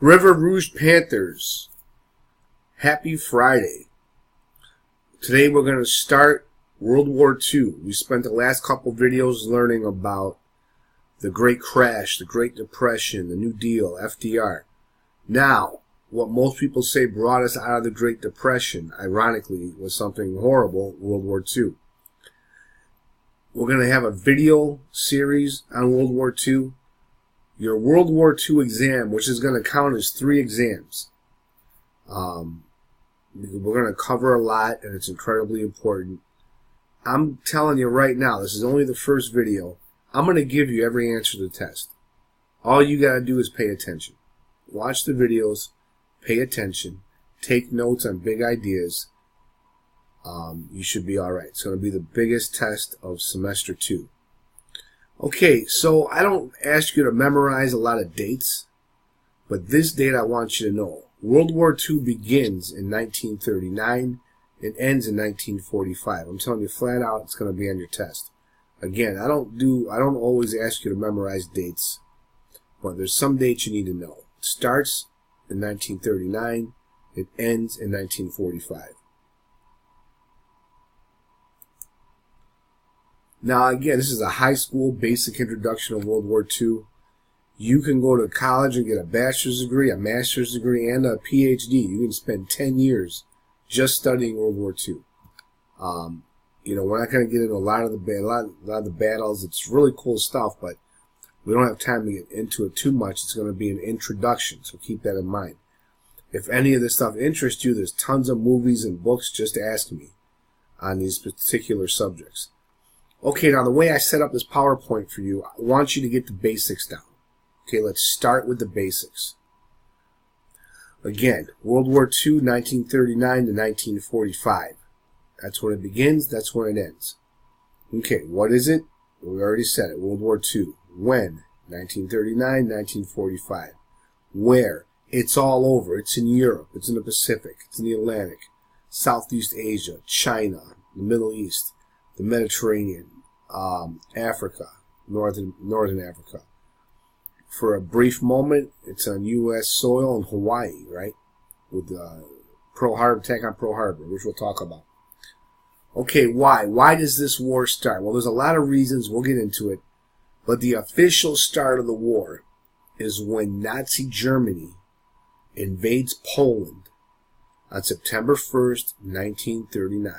River Rouge Panthers, happy Friday. Today we're going to start World War II. We spent the last couple videos learning about the Great Crash, the Great Depression, the New Deal, FDR. Now, what most people say brought us out of the Great Depression, ironically, was something horrible, World War II. We're going to have a video series on World War II. Your World War II exam, which is going to count as 3 exams. We're going to cover a lot, and it's incredibly important. I'm telling you right now, this is only the first video. I'm going to give you every answer to the test. All you got to do is pay attention. Watch the videos, pay attention, take notes on big ideas. You should be all right. It's going to be the biggest test of semester 2. Okay, so I don't ask you to memorize a lot of dates, but this date I want you to know. World War II begins in 1939 and ends in 1945. I'm telling you flat out, it's going to be on your test. Again, I don't always ask you to memorize dates, but there's some dates you need to know. It starts in 1939, it ends in 1945. Now, again, this is a high school basic introduction of World War II. You can go to college and get a bachelor's degree, a master's degree, and a PhD. You can spend 10 years just studying World War II. We're not going to get into a lot of the battles. It's really cool stuff, but we don't have time to get into it too much. It's going to be an introduction, so keep that in mind. If any of this stuff interests you, there's tons of movies and books. Just ask me on these particular subjects. Okay, now the way I set up this PowerPoint for you, I want you to get the basics down. Okay, let's start with the basics. Again, World War II, 1939 to 1945. That's when it begins, that's when it ends. Okay, what is it? We already said it, World War II. When? 1939, 1945. Where? It's all over. It's in Europe, it's in the Pacific, it's in the Atlantic, Southeast Asia, China, the Middle East, the Mediterranean, Africa, Northern Africa. For a brief moment, it's on U.S. soil in Hawaii, right? With Pearl Harbor, attack on Pearl Harbor, which we'll talk about. Okay, why? Why does this war start? Well, there's a lot of reasons. We'll get into it. But the official start of the war is when Nazi Germany invades Poland on September 1st, 1939.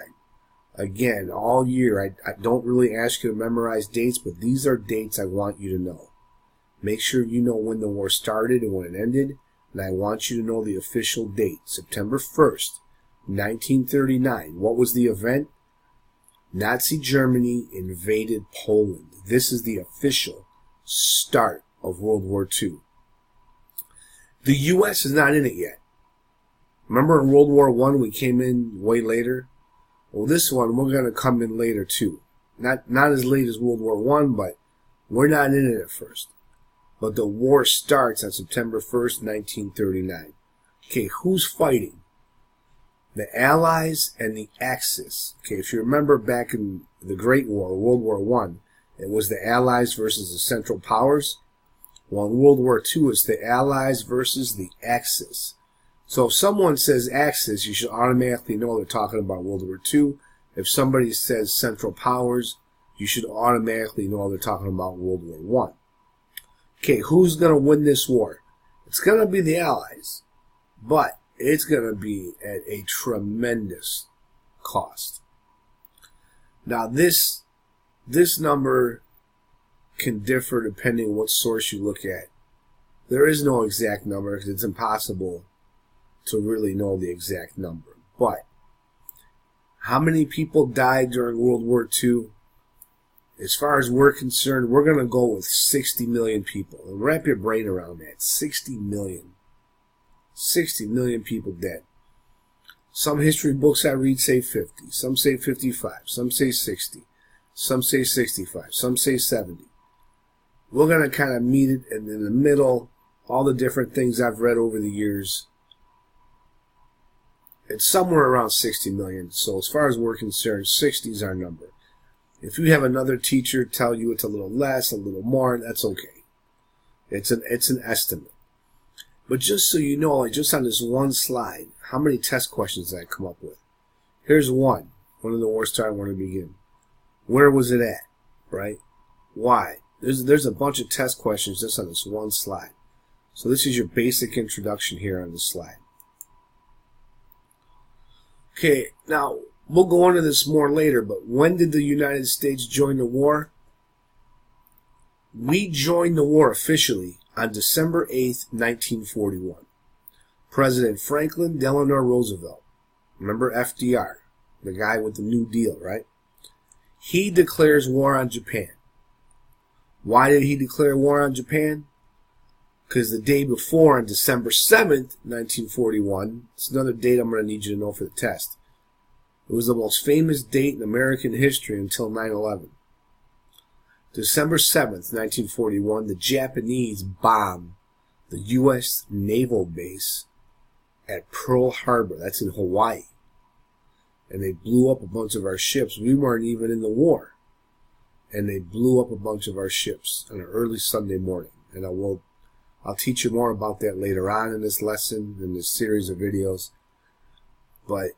Again, all year, I don't really ask you to memorize dates, but these are dates I want you to know. Make sure you know when the war started and when it ended, and I want you to know the official date, September 1st, 1939. What was the event? Nazi Germany invaded Poland. This is the official start of World War II. The U.S. is not in it yet. Remember in World War I, we came in way later? Well, this one, we're going to come in later, too. Not as late as World War I, but we're not in it at first. But the war starts on September 1st, 1939. Okay, who's fighting? The Allies and the Axis. Okay, if you remember back in the Great War, World War I, it was the Allies versus the Central Powers. Well, in World War II, it's the Allies versus the Axis. So if someone says Axis, you should automatically know they're talking about World War II. If somebody says Central Powers, you should automatically know they're talking about World War I. Okay, who's going to win this war? It's going to be the Allies, but it's going to be at a tremendous cost. Now, this number can differ depending on what source you look at. There is no exact number because it's impossible to really know the exact number. But how many people died during World War II? As far as we're concerned, we're going to go with 60 million people. And wrap your brain around that. 60 million. 60 million people dead. Some history books I read say 50. Some say 55. Some say 60. Some say 65. Some say 70. We're going to kind of meet it in the middle. All the different things I've read over the years. It's somewhere around 60 million. So as far as we're concerned, 60 is our number. If you have another teacher tell you it's a little less, a little more, that's okay. It's an estimate. But just so you know, like just on this one slide, how many test questions did I come up with? Here's one of the worst I want to begin. Where was it at? Right? Why? There's a bunch of test questions just on this one slide. So this is your basic introduction here on this slide. Okay, now we'll go into this more later, but when did the United States join the war? We joined the war officially on December 8th, 1941. President Franklin Delano Roosevelt, remember FDR, the guy with the New Deal, right? He declares war on Japan. Why did he declare war on Japan? Because the day before, on December 7th, 1941, it's another date I'm going to need you to know for the test. It was the most famous date in American history until 9/11. December 7th, 1941, the Japanese bombed the U.S. naval base at Pearl Harbor. That's in Hawaii. And they blew up a bunch of our ships. We weren't even in the war. And they blew up a bunch of our ships on an early Sunday morning. And I'll teach you more about that later on in this lesson, in this series of videos. But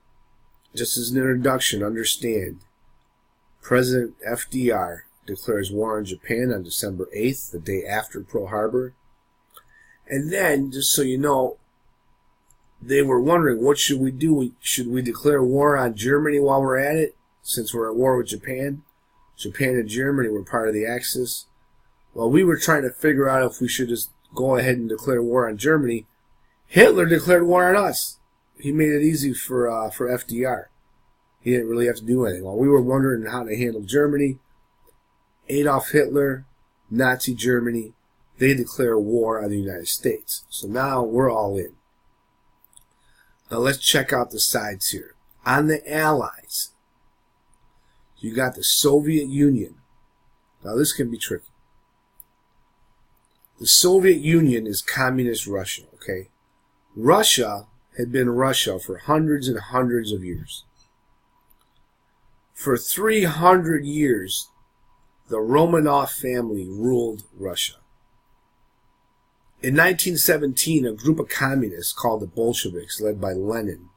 just as an introduction, understand, President FDR declares war on Japan on December 8th, the day after Pearl Harbor. And then, just so you know, they were wondering, what should we do? Should we declare war on Germany while we're at it, since we're at war with Japan? Japan and Germany were part of the Axis. Well, we were trying to figure out if we should just go ahead and declare war on Germany. Hitler declared war on us. He made it easy for FDR. He didn't really have to do anything. While we were wondering how to handle Germany, Adolf Hitler, Nazi Germany, they declare war on the United States. So now we're all in. Now let's check out the sides here. On the Allies, you got the Soviet Union. Now this can be tricky. The Soviet Union is communist Russia, okay? Russia had been Russia for hundreds and hundreds of years. For 300 years, the Romanov family ruled Russia. In 1917, a group of communists called the Bolsheviks, led by Lenin,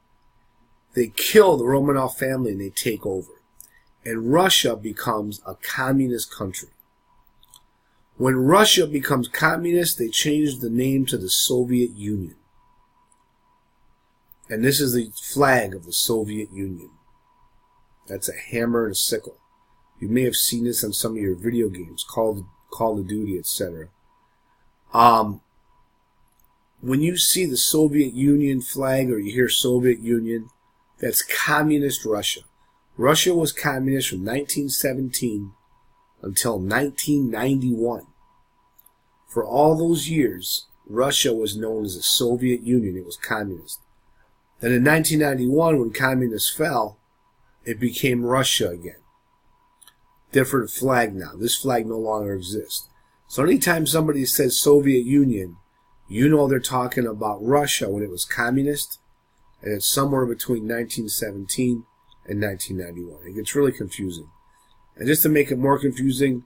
they kill the Romanov family and they take over. And Russia becomes a communist country. When Russia becomes communist, they change the name to the Soviet Union. And this is the flag of the Soviet Union. That's a hammer and a sickle. You may have seen this on some of your video games, Call of Duty, etc. When you see the Soviet Union flag or you hear Soviet Union, that's communist Russia. Russia was communist from 1917 until 1991. For all those years, Russia was known as the Soviet Union. It was communist. Then in 1991, when communists fell, it became Russia again. Different flag now. This flag no longer exists. So anytime somebody says Soviet Union, you know they're talking about Russia when it was communist, and it's somewhere between 1917 and 1991. It gets really confusing. And just to make it more confusing,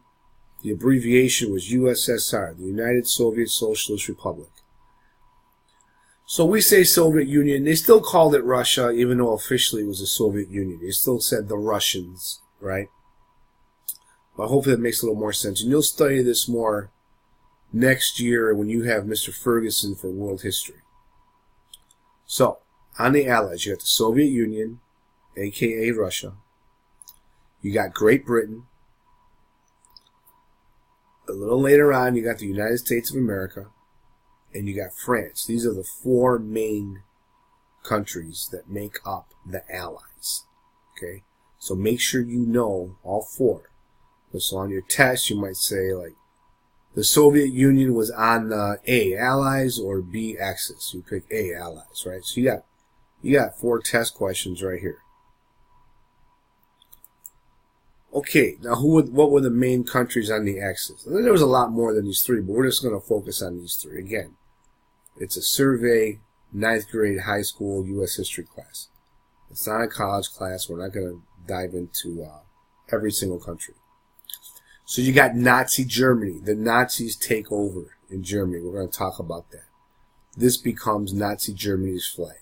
the abbreviation was USSR, the United Soviet Socialist Republic. So we say Soviet Union. They still called it Russia, even though officially it was the Soviet Union. They still said the Russians, right? But hopefully that makes a little more sense. And you'll study this more next year when you have Mr. Ferguson for world history. So, on the Allies, you got the Soviet Union, aka Russia. You got Great Britain. A little later on, you got the United States of America. And you got France. These are the four main countries that make up the Allies. Okay? So make sure you know all four. So on your test, you might say, like, the Soviet Union was on the A, Allies, or B, Axis. You pick A, Allies, right? So you got four test questions right here. Okay, now what were the main countries on the Axis? And then there was a lot more than these three, but we're just going to focus on these three. Again, it's a survey, 9th grade high school U.S. history class. It's not a college class. We're not going to dive into every single country. So you got Nazi Germany. The Nazis take over in Germany. We're going to talk about that. this becomes Nazi Germany's flag.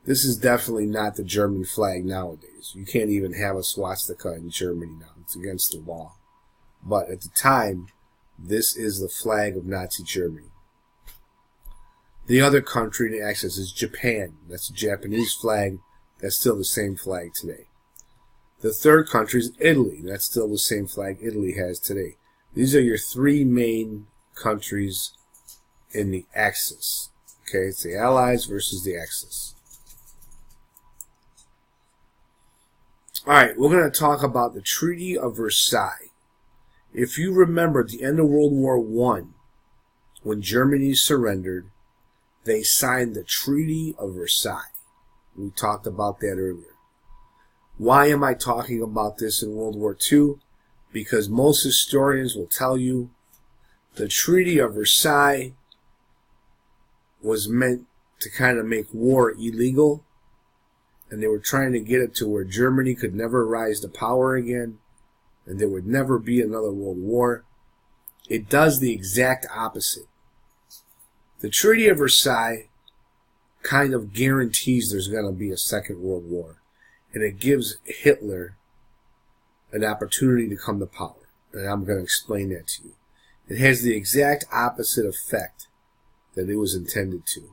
This is definitely not the German flag nowadays. You can't even have a swastika in Germany now. It's against the law. But at the time, this is the flag of Nazi Germany. The other country to access is Japan. That's the Japanese flag. That's still the same flag today. The third country is Italy. That's still the same flag Italy has today. These are your three main countries in the Axis. Okay, it's the Allies versus the Axis. Alright, we're going to talk about the Treaty of Versailles. If you remember, at the end of World War I, when Germany surrendered, they signed the Treaty of Versailles. We talked about that earlier. Why am I talking about this in World War II? Because most historians will tell you the Treaty of Versailles was meant to kind of make war illegal, and they were trying to get it to where Germany could never rise to power again, and there would never be another world war. It does the exact opposite. The Treaty of Versailles kind of guarantees there's going to be a second world war, and it gives Hitler an opportunity to come to power, and I'm going to explain that to you. It has the exact opposite effect that it was intended to.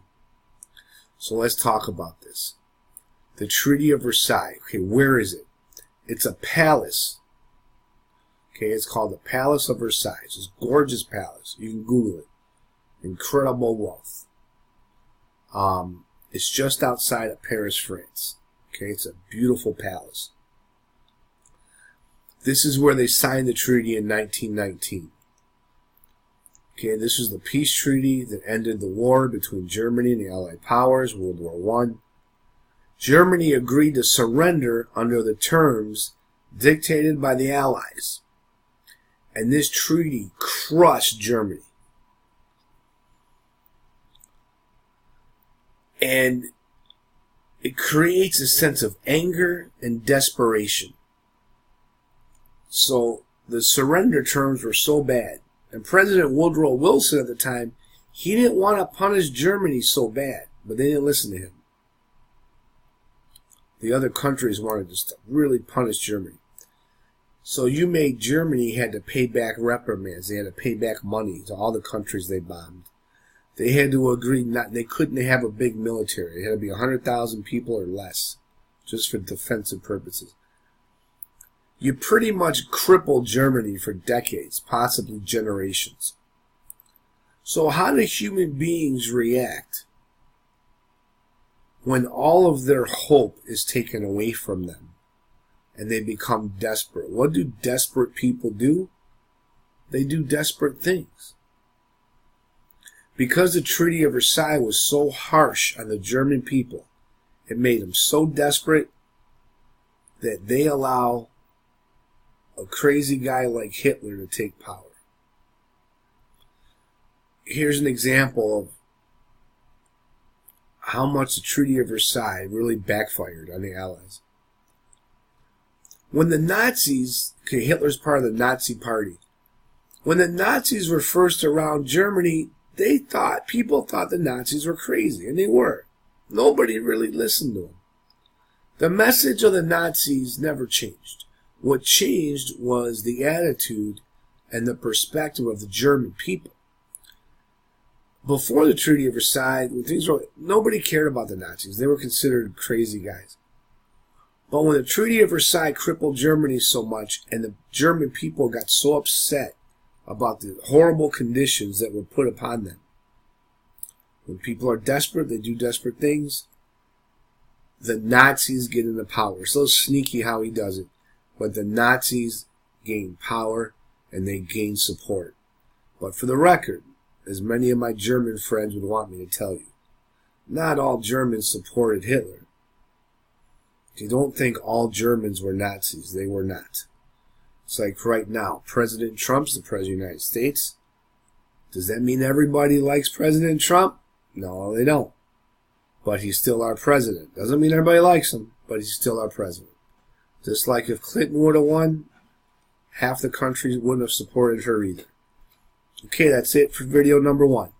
So let's talk about this. The Treaty of Versailles. Okay, where is it? It's a palace. Okay, it's called the Palace of Versailles. It's a gorgeous palace. You can Google it. Incredible wealth. It's just outside of Paris, France. Okay, it's a beautiful palace. This is where they signed the treaty in 1919. Okay, this was the peace treaty that ended the war between Germany and the Allied powers, World War I. Germany agreed to surrender under the terms dictated by the Allies. And this treaty crushed Germany. And it creates a sense of anger and desperation. So the surrender terms were so bad. And President Woodrow Wilson at the time, he didn't want to punish Germany so bad, but they didn't listen to him. The other countries wanted to really punish Germany. So you made Germany had to pay back reprimands. They had to pay back money to all the countries they bombed. They had to agree they couldn't have a big military. It had to be 100,000 people or less, just for defensive purposes. You pretty much crippled Germany for decades, possibly generations. So how do human beings react when all of their hope is taken away from them and they become desperate? What do desperate people do? They do desperate things. Because the Treaty of Versailles was so harsh on the German people, it made them so desperate that they allow a crazy guy like Hitler to take power. Here's an example of how much the Treaty of Versailles really backfired on the Allies. When the Nazis, okay, Hitler's part of the Nazi party. When the Nazis were first around Germany, people thought the Nazis were crazy, and they were. Nobody really listened to them. The message of the Nazis never changed. What changed was the attitude and the perspective of the German people. Before the Treaty of Versailles, when things were, nobody cared about the Nazis. They were considered crazy guys. But when the Treaty of Versailles crippled Germany so much, and the German people got so upset about the horrible conditions that were put upon them. When people are desperate, they do desperate things. The Nazis get into power. It's so sneaky how he does it. But the Nazis gain power and they gain support. But for the record, as many of my German friends would want me to tell you, not all Germans supported Hitler. You don't think all Germans were Nazis. They were not. It's like right now, President Trump's the President of the United States. Does that mean everybody likes President Trump? No, they don't. But he's still our president. Doesn't mean everybody likes him, but he's still our president. Just like if Clinton would have won, half the country wouldn't have supported her either. Okay, that's it for video number 1.